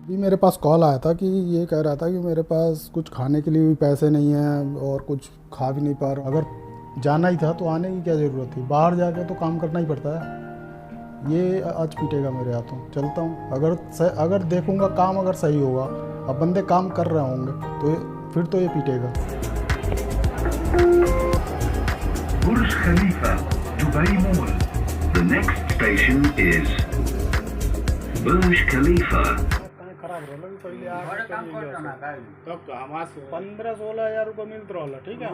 भी मेरे पास कॉल आया था कि ये कह रहा था कि मेरे पास कुछ खाने के लिए भी पैसे नहीं हैं और कुछ खा भी नहीं पा रहा। अगर जाना ही था तो आने की क्या ज़रूरत थी, बाहर जाके तो काम करना ही पड़ता है। ये आज पीटेगा मेरे हाथों। चलता हूँ, अगर देखूँगा काम अगर सही होगा, अब बंदे काम कर रहे होंगे तो फिर तो ये पीटेगा। Burj Khalifa, Dubai Mall. The next station is Burj Khalifa. खराब रहला भी पहले तब हमारे 15-16 हज़ार रुपये मिलत रहला, ठीक है।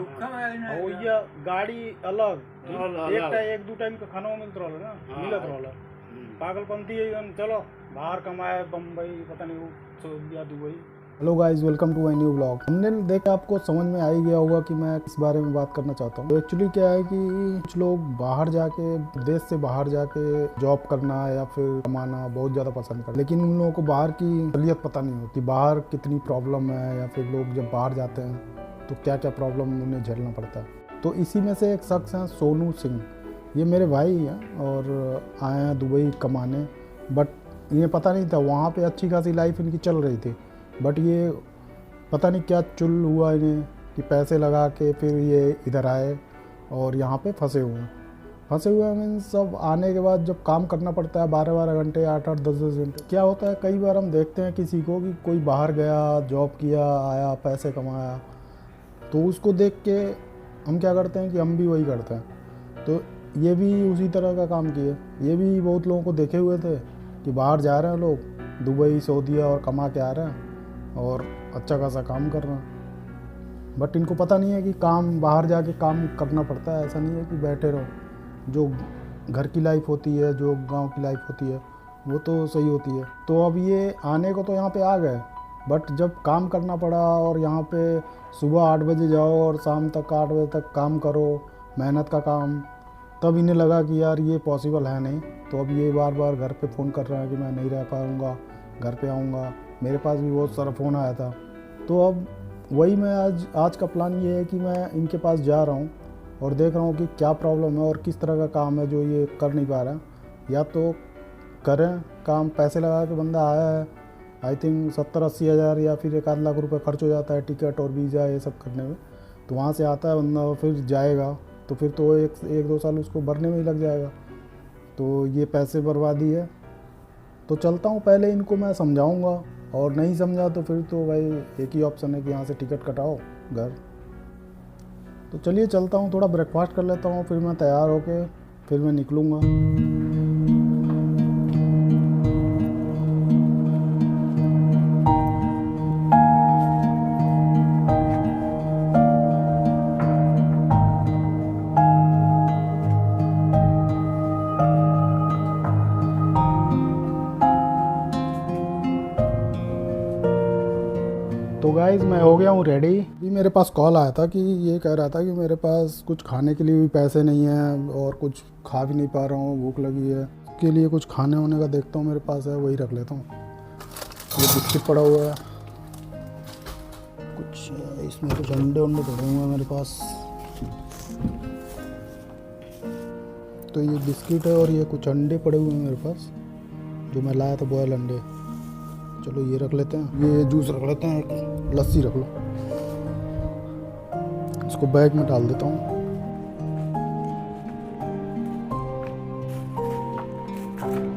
और ये गाड़ी अलग एक दो टाइम का खाना मिलत रहला ना, मिलत रहला। पागलपंती है। चलो बाहर कमाए, बम्बई पता नहीं सऊदी या Dubai. Hello guys, welcome to my new blog. हमने देख आपको समझ में आ ही गया होगा कि मैं किस बारे में बात करना चाहता हूँ। तो एक्चुअली क्या है कि कुछ लोग बाहर जाके, देश से बाहर जाके जॉब करना या फिर कमाना बहुत ज़्यादा पसंद करते, लेकिन उन लोगों को बाहर की असलियत पता नहीं होती, बाहर कितनी प्रॉब्लम है, या फिर लोग जब बाहर जाते हैं तो क्या क्या प्रॉब्लम उन्हें झेलना पड़ता है। तो इसी में से एक शख्स हैं सोनू सिंह। ये मेरे भाई हैं और आए हैं दुबई कमाने, बट इन्हें पता नहीं था वहाँ पे अच्छी खासी लाइफ इनकी चल रही थी। बट ये पता नहीं क्या चुल हुआ इन्हें कि पैसे लगा के फिर ये इधर आए और यहाँ पे फंसे हुए हैं। मीन्स सब आने के बाद जब काम करना पड़ता है 12-12 घंटे, 8-8, 10-10 घंटे। क्या होता है, कई बार हम देखते हैं किसी को कि कोई बाहर गया, जॉब किया, आया, पैसे कमाया, तो उसको देख के हम क्या करते हैं कि हम भी वही करते हैं। तो ये भी उसी तरह का काम किए। ये भी बहुत लोगों को देखे हुए थे कि बाहर जा रहे हैं लोग, दुबई, सऊदीया, और कमा के आ रहे हैं और अच्छा खासा काम कर रहे हैं। बट इनको पता नहीं है कि काम बाहर जाके काम करना पड़ता है। ऐसा नहीं है कि बैठे रहो। जो घर की लाइफ होती है, जो गांव की लाइफ होती है, वो तो सही होती है। तो अब ये आने को तो यहाँ पे आ गए, बट जब काम करना पड़ा और यहाँ पे सुबह 8 बजे जाओ और शाम तक 8 बजे तक काम करो, मेहनत का काम, तब इन्हें लगा कि यार ये पॉसिबल है नहीं। तो अब ये बार बार घर पे फ़ोन कर रहा है कि मैं नहीं रह पाऊँगा, घर पे आऊँगा। मेरे पास भी बहुत सारा फ़ोन आया था। तो अब वही मैं आज का प्लान ये है कि मैं इनके पास जा रहा हूँ और देख रहा हूँ कि क्या प्रॉब्लम है और किस तरह का काम है जो ये कर नहीं पा रहा है। या तो करें काम, पैसे लगा के बंदा आया है, आई थिंक 70-80 हज़ार या फिर 1-8 लाख रुपए खर्च हो जाता है टिकट और वीज़ा ये सब करने में। तो वहाँ से आता है बंदा, फिर जाएगा तो फिर तो 1-2 साल उसको भरने में ही लग जाएगा। तो ये पैसे बर्बादी है। तो चलता हूँ, पहले इनको मैं समझाऊँगा, और नहीं समझा तो फिर तो भाई एक ही ऑप्शन है कि यहाँ से टिकट कटाओ घर। तो चलिए चलता हूँ, थोड़ा ब्रेकफास्ट कर लेता हूँ, फिर मैं तैयार होके फिर मैं निकलूँगा। तो गाइज़ मैं हो गया हूँ रेडी। भी मेरे पास कॉल आया था कि ये कह रहा था कि मेरे पास कुछ खाने के लिए भी पैसे नहीं हैं और कुछ खा भी नहीं पा रहा हूँ, भूख लगी है। उसके लिए कुछ खाने होने का देखता हूँ, मेरे पास है वही रख लेता हूँ। ये बिस्किट पड़ा हुआ है, कुछ इसमें कुछ अंडे पड़े हुए हैं मेरे पास। तो ये बिस्किट है और ये कुछ अंडे पड़े हुए हैं मेरे पास, जो मैं लाया था बॉयल अंडे। चलो ये रख लेते हैं, ये जूस रख लेते हैं, एक लस्सी रख लो। इसको बैग में डाल देता हूँ।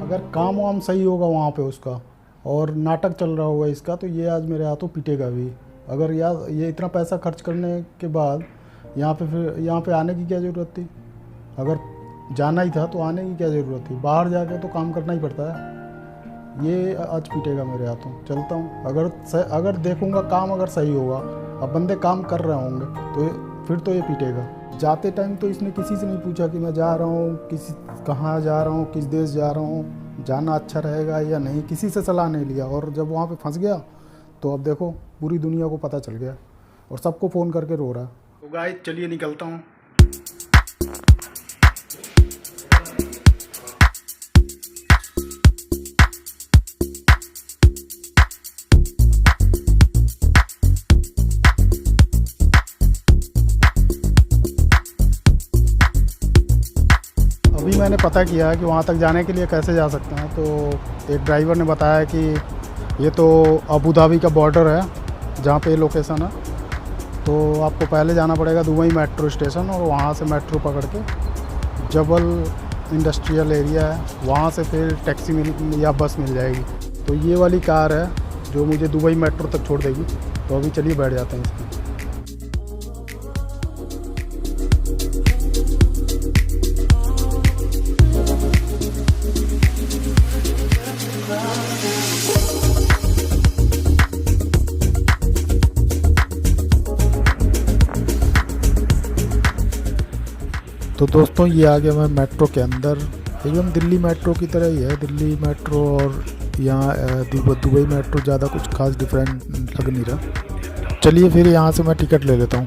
अगर काम वाम सही होगा वहाँ पे उसका और नाटक चल रहा होगा इसका, तो ये आज मेरे हाथों पीटेगा भी। अगर यार ये इतना पैसा खर्च करने के बाद फिर यहाँ पे आने की क्या ज़रूरत थी। अगर जाना ही था तो आने की क्या ज़रूरत थी, बाहर जाके तो काम करना ही पड़ता है। ये आज पीटेगा मेरे हाथों। चलता हूँ, अगर देखूँगा काम अगर सही होगा, अब बंदे काम कर रहे होंगे तो फिर तो ये पीटेगा। जाते टाइम तो इसने किसी से नहीं पूछा कि मैं जा रहा हूँ, कहाँ जा रहा हूँ, किस देश जा रहा हूँ, जाना अच्छा रहेगा या नहीं, किसी से सलाह नहीं लिया। और जब वहाँ पे फंस गया तो अब देखो पूरी दुनिया को पता चल गया और सबको फ़ोन करके रो रहा है। तो गाइस चलिए निकलता हूँ। अभी मैंने पता किया कि वहाँ तक जाने के लिए कैसे जा सकते हैं। तो एक ड्राइवर ने बताया कि ये तो अबू धाबी का बॉर्डर है जहाँ पे लोकेशन है। तो आपको पहले जाना पड़ेगा दुबई मेट्रो स्टेशन और वहाँ से मेट्रो पकड़ के जबल इंडस्ट्रियल एरिया है, वहाँ से फिर टैक्सी मिल या बस मिल जाएगी। तो ये वाली कार है जो मुझे दुबई मेट्रो तक छोड़ देगी। तो अभी चलिए बैठ जाते हैं इसमें। तो दोस्तों ये आ गया मैं मेट्रो के अंदर, एकदम दिल्ली मेट्रो की तरह ही है। दिल्ली मेट्रो और यहाँ दुबई मेट्रो ज़्यादा कुछ खास डिफरेंट लग नहीं रहा। चलिए फिर यहाँ से मैं टिकट ले लेता हूँ।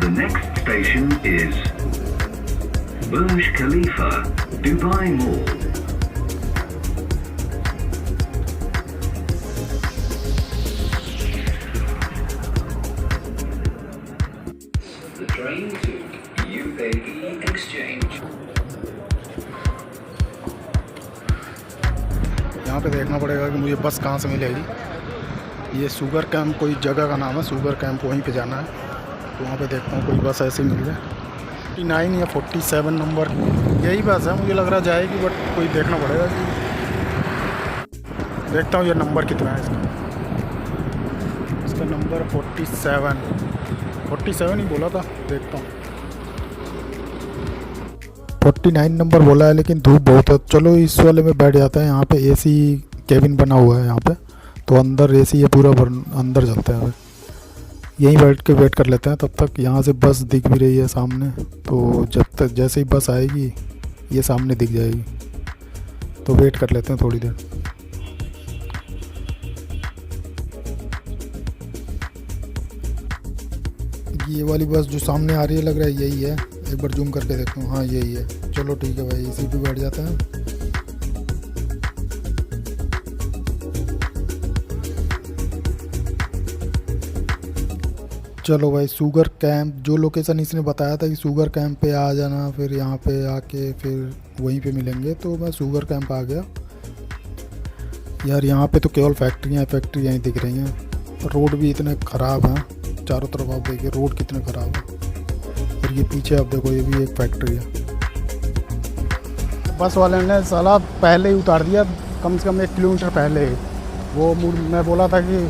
The next station is Burj Khalifa Dubai Mall. The train to UAE Exchange. यहाँ पे देखना पड़ेगा कि मुझे बस कहाँ से मिलेगी। ये शुगर कैंप कोई जगह का नाम है, शुगर कैंप, वहीं पे जाना है। तो वहाँ पे देखता हूँ कोई बस ऐसे मिल जाए। 49 या 47 नंबर यही बस है, मुझे लग रहा जाएगी, बट कोई देखना पड़ेगा कि देखता हूँ ये नंबर कितना है इसका। इसका नंबर 47 ही बोला था, देखता हूँ। 49 नंबर बोला है लेकिन धूप बहुत है। चलो इस वाले में बैठ जाते हैं। यहाँ पे एसी केबिन बना हुआ है यहाँ पे, तो अंदर एसी है पूरा, अंदर चलते हैं। यहीं बैठ के वेट कर लेते हैं तब तक। यहाँ से बस दिख भी रही है सामने, तो जब तक जैसे ही बस आएगी ये सामने दिख जाएगी। तो वेट कर लेते हैं थोड़ी देर। ये वाली बस जो सामने आ रही है लग रहा है यही है। एक बार जूम करके देखता हूँ, हाँ यही है। चलो ठीक है भाई, इसी पे बैठ जाते हैं। चलो भाई, शुगर कैंप जो लोकेशन इसने बताया था कि शुगर कैंप पे आ जाना, फिर यहाँ पे आके फिर वहीं पे मिलेंगे, तो मैं शुगर कैंप आ गया। यार यहाँ पे तो केवल फैक्ट्रियाँ ही दिख रही हैं। रोड भी इतने ख़राब हैं चारों तरफ, आप देखिए रोड कितने ख़राब है। और ये पीछे आप देखो, ये भी एक फैक्ट्री है। बस वाले ने साला पहले ही उतार दिया, कम से कम 1 किलोमीटर पहले। वो मैं बोला था कि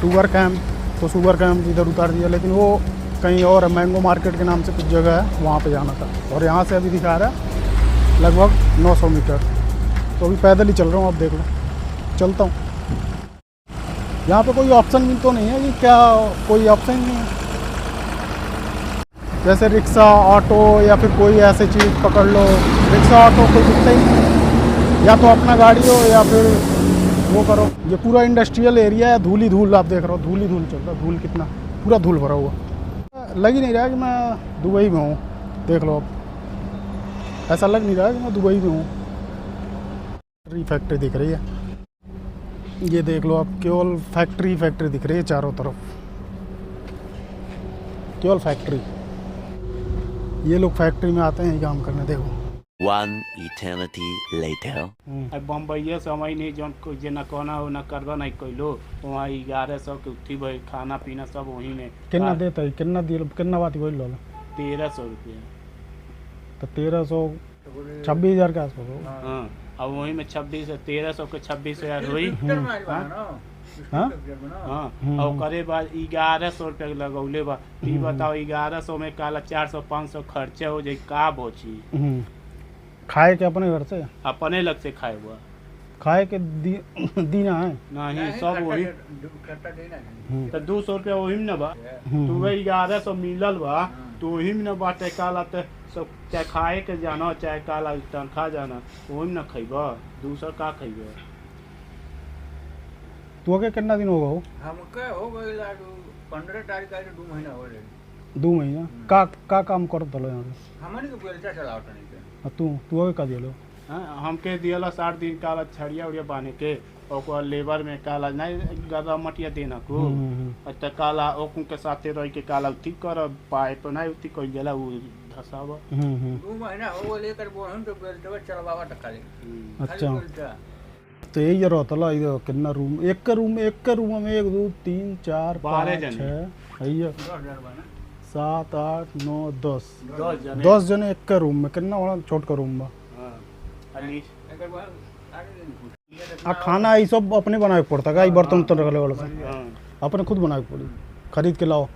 शुगर कैंप, तो शुगर कैंप इधर उतार दिया, लेकिन वो कहीं और मैंगो मार्केट के नाम से कुछ जगह है, वहाँ पे जाना था। और यहाँ से अभी दिखा रहा है लगभग 900 मीटर। तो अभी पैदल ही चल रहा हूँ, अब देख लो, चलता हूँ। यहाँ पे कोई ऑप्शन भी तो नहीं है कि क्या, कोई ऑप्शन नहीं है जैसे रिक्शा, ऑटो या फिर कोई ऐसी चीज़ पकड़ लो। रिक्शा ऑटो कोई दिखता ही नहीं, या तो अपना गाड़ी हो या फिर वो करो। ये पूरा इंडस्ट्रियल एरिया है, धूल ही धूल, आप देख रहे हो, धूल ही धूल चल रहा है। धूल कितना, पूरा धूल भरा हुआ, लग ही नहीं रहा कि मैं दुबई में हूँ। देख लो, अब ऐसा लग नहीं रहा कि मैं दुबई में हूँ। फैक्ट्री दिख रही है, ये देख लो आप, केवल फैक्ट्री दिख रही है चारों तरफ, केवल फैक्ट्री। ये लोग फैक्ट्री में आते हैं काम करने, देखो। One eternity later. बम्बई समय नहीं जौन जना कहना हो ना करवा नहीं कैलो, वहाँ 1100 के उठी भाई, खाना पीना सब वहीं में। कितना देता है, कितना बात बोल लो? 1300 रुपया। तो 1300 26,000 के आसपास हो। हाँ, अब वहीं में 1300 के 26,000 हुई। हाँ, और करे बाद 1100 रुपया लगौले बा। ई बताओ 1100 में काला 400-500 खर्चा हो जाए, का बची? खाए के अपने घर से, अपने लग से खाए हुआ, खाए के दीना है नहीं, सब वही। तो 200 रुपया वही में न बा, तो वही 1100 मिलल बा, तो वही में न बाटे काला। तो सब चाहे खाए के जाना चाहे काला तनखा जाना वही ना खइब दूसर का खइब। तू के कितना दिन होगा हो? हमके हो गई 15 तारीख का 2 महीना हो रहे। 2 महीना का काम करत हलो यहाँ पे? हमने के बेलचा चलावत नहीं के। तू के का दिलो? हमके दियला 60 दिन काला छड़िया उड़िया बांधे के और लेबर में काला नहीं गदा मटिया देना को त काला ओकू के साथे रह के काला उठी कर पाइप नहीं उठी कोई गेला उ धसावा। 2 महीना हो लेकर बोहन तो बेलचा चलावा टका ले। अच्छा तो यही जरूरत है इधर कितना रूम? एक रूम में 1 2 3 4 5 6 है 7 8 9 10 जने एक का रूम में कितना बड़ा छोट का रूम बा। खाना ये सब अपने बनाए पड़ता का? बर्तन उर्तन रखले वाला सब अपने खुद बनाए पड़ी, खरीद के लाओ।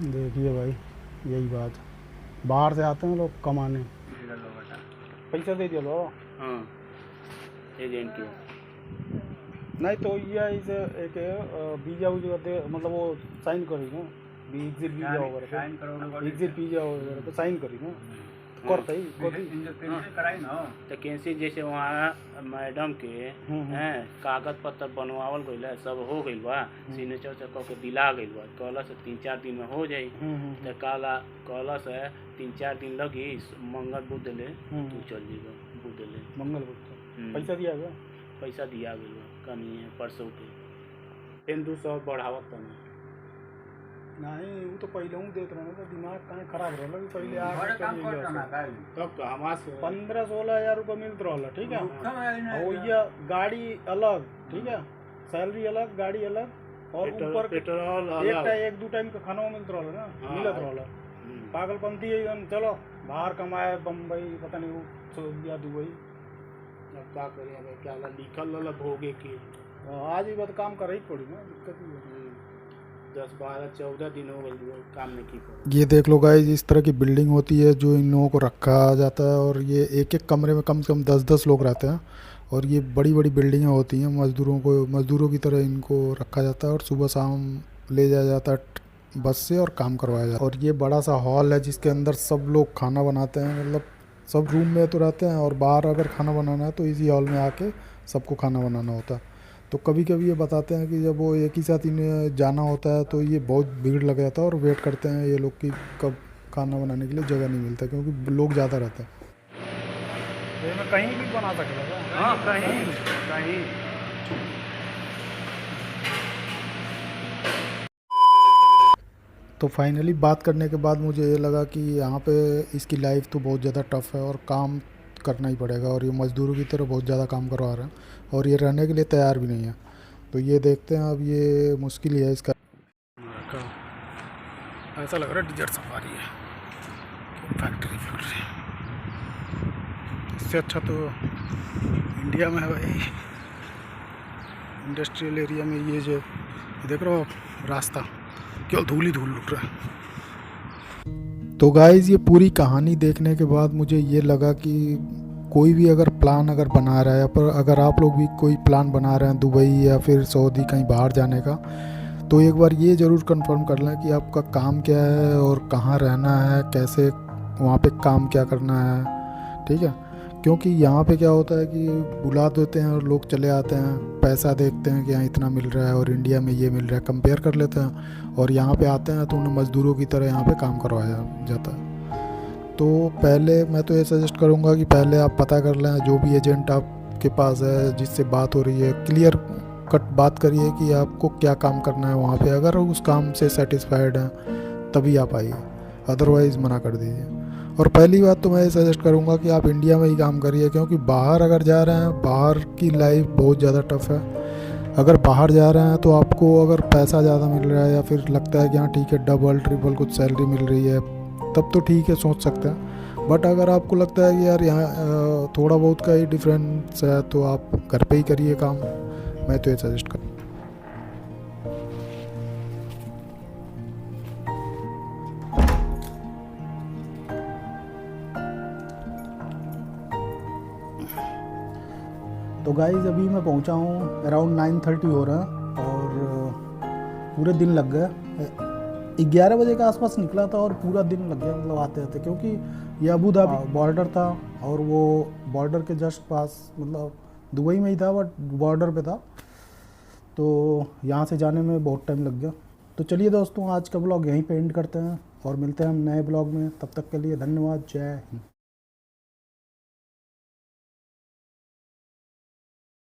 देखिए भाई यही बात, बाहर से आते हैं लोग कमाने, पैसा दे दिया लो एजेंट के नहीं तो ये इसे एक वीजा मतलब वो साइन करी ना एग्जिट वीजा वगैरह एग्जिट वीजा वगैरह तो साइन करी ना करते ही कराई ना तो कैंसी जैसे वहाँ मैडम के हैं कागज पत्र बनवावल गइल सब हो गइल बा सिग्नेचर से कह के दिला गइल बा कहला से 3-4 दिन में हो जाई तो कहला से 3-4 दिन लगी मंगल बुध ले तू चल जीबा बुध ले मंगल बुध पैसा दिया गया? पैसा दिया गइल कमी है परसों के फिर 200 बढ़ावत तनी नहीं वो तो पहले हूँ देख रहे हैं तो दिमाग कहीं खराब रहला कि पहले बड़ा काम करता ना का तब हमारे से 15-16 हज़ार रुपये मिलत रहला ठीक है। और ये गाड़ी अलग ठीक है, सैलरी अलग गाड़ी अलग और ऊपर पेट्रोल एक 2 टाइम का खाना मिलत रहला ना मिलत रहला। पागलपंती है एकदम। चलो बाहर कमाए बम्बई पता नहीं सऊदी या दुबई क्या करें क्या लिखल रहा भोगे के आज ही बात काम कर ही पड़ी ना, दिक्कत ही है। 10-12-14 दिन हो गए काम नहीं की। ये देख लो गाइस इस तरह की बिल्डिंग होती है जो इन लोगों को रखा जाता है और ये एक कमरे में कम से कम 10-10 लोग रहते हैं और ये बड़ी बड़ी बिल्डिंगें होती हैं। मज़दूरों की तरह इनको रखा जाता है और सुबह शाम ले जाया जाता है बस से और काम करवाया जाता है। और ये बड़ा सा हॉल है जिसके अंदर सब लोग खाना बनाते हैं, मतलब सब रूम में तो रहते हैं और बाहर अगर खाना बनाना है तो इसी हॉल में आके सबको खाना बनाना होता है। तो कभी कभी ये बताते हैं कि जब वो एक ही साथ इन्हें जाना होता है तो ये बहुत भीड़ लग जाता है और वेट करते हैं ये लोग कि कब खाना बनाने के लिए जगह नहीं मिलता क्योंकि लोग ज़्यादा रहते हैं। तो मैं कहीं भी बना सकता। हाँ कहीं तो फाइनली बात करने के बाद मुझे ये लगा कि यहाँ पे इसकी लाइफ तो बहुत ज़्यादा टफ़ है और काम करना ही पड़ेगा और ये मज़दूरों की तरह बहुत ज़्यादा काम करवा रहे हैं और ये रहने के लिए तैयार भी नहीं है। तो ये देखते हैं अब ये मुश्किल ही है इसका। ऐसा लग रहा है डिजर्ट सफारी है, फैक्ट्री इससे अच्छा तो इंडिया में है भाई। इंडस्ट्रियल एरिया में ये जो देख रहे हो रास्ता केवल धूल ही धूल लुट रहा है। तो गाइज़ ये पूरी कहानी देखने के बाद मुझे ये लगा कि कोई भी अगर प्लान बना रहा है पर अगर आप लोग भी कोई प्लान बना रहे हैं दुबई या फिर सऊदी कहीं बाहर जाने का तो एक बार ये ज़रूर कंफर्म कर लें कि आपका काम क्या है और कहाँ रहना है, कैसे वहाँ पे काम क्या करना है, ठीक है। क्योंकि यहाँ पे क्या होता है कि बुला देते हैं और लोग चले आते हैं, पैसा देखते हैं कि यहाँ इतना मिल रहा है और इंडिया में ये मिल रहा है, कंपेयर कर लेते हैं और यहाँ पे आते हैं तो उन्हें मज़दूरों की तरह यहाँ पे काम करवाया जाता है। तो पहले मैं तो ये सजेस्ट करूँगा कि पहले आप पता कर लें जो भी एजेंट आपके पास है जिससे बात हो रही है, क्लियर कट बात करिए कि आपको क्या काम करना है वहाँ पे। अगर उस काम से सेटिस्फाइड हैं तभी आप आइए, अदरवाइज़ मना कर दीजिए। और पहली बात तो मैं ये सजेस्ट करूँगा कि आप इंडिया में ही काम करिए क्योंकि बाहर अगर जा रहे हैं बाहर की लाइफ बहुत ज़्यादा टफ़ है। अगर बाहर जा रहे हैं तो आपको अगर पैसा ज़्यादा मिल रहा है या फिर लगता है कि हाँ ठीक है डबल ट्रिपल कुछ सैलरी मिल रही है तब तो ठीक है सोच सकते हैं। बट अगर आपको लगता है कि यार यहाँ थोड़ा बहुत का ही डिफरेंस है तो आप घर पे ही करिए काम, मैं तो ये सजेस्ट करूँ। तो गाइज़ अभी मैं पहुंचा हूं अराउंड 9:30 हो रहा है और पूरे दिन लग गए 11 बजे के आसपास निकला था और पूरा दिन लग गया मतलब आते आते, क्योंकि ये अबू धाबी बॉर्डर था और वो बॉर्डर के जस्ट पास मतलब दुबई में ही था बट बॉर्डर पे था, तो यहाँ से जाने में बहुत टाइम लग गया। तो चलिए दोस्तों, आज का ब्लॉग यहीं पे एंड करते हैं और मिलते हैं हम नए ब्लॉग में। तब तक के लिए धन्यवाद। जय हिंद।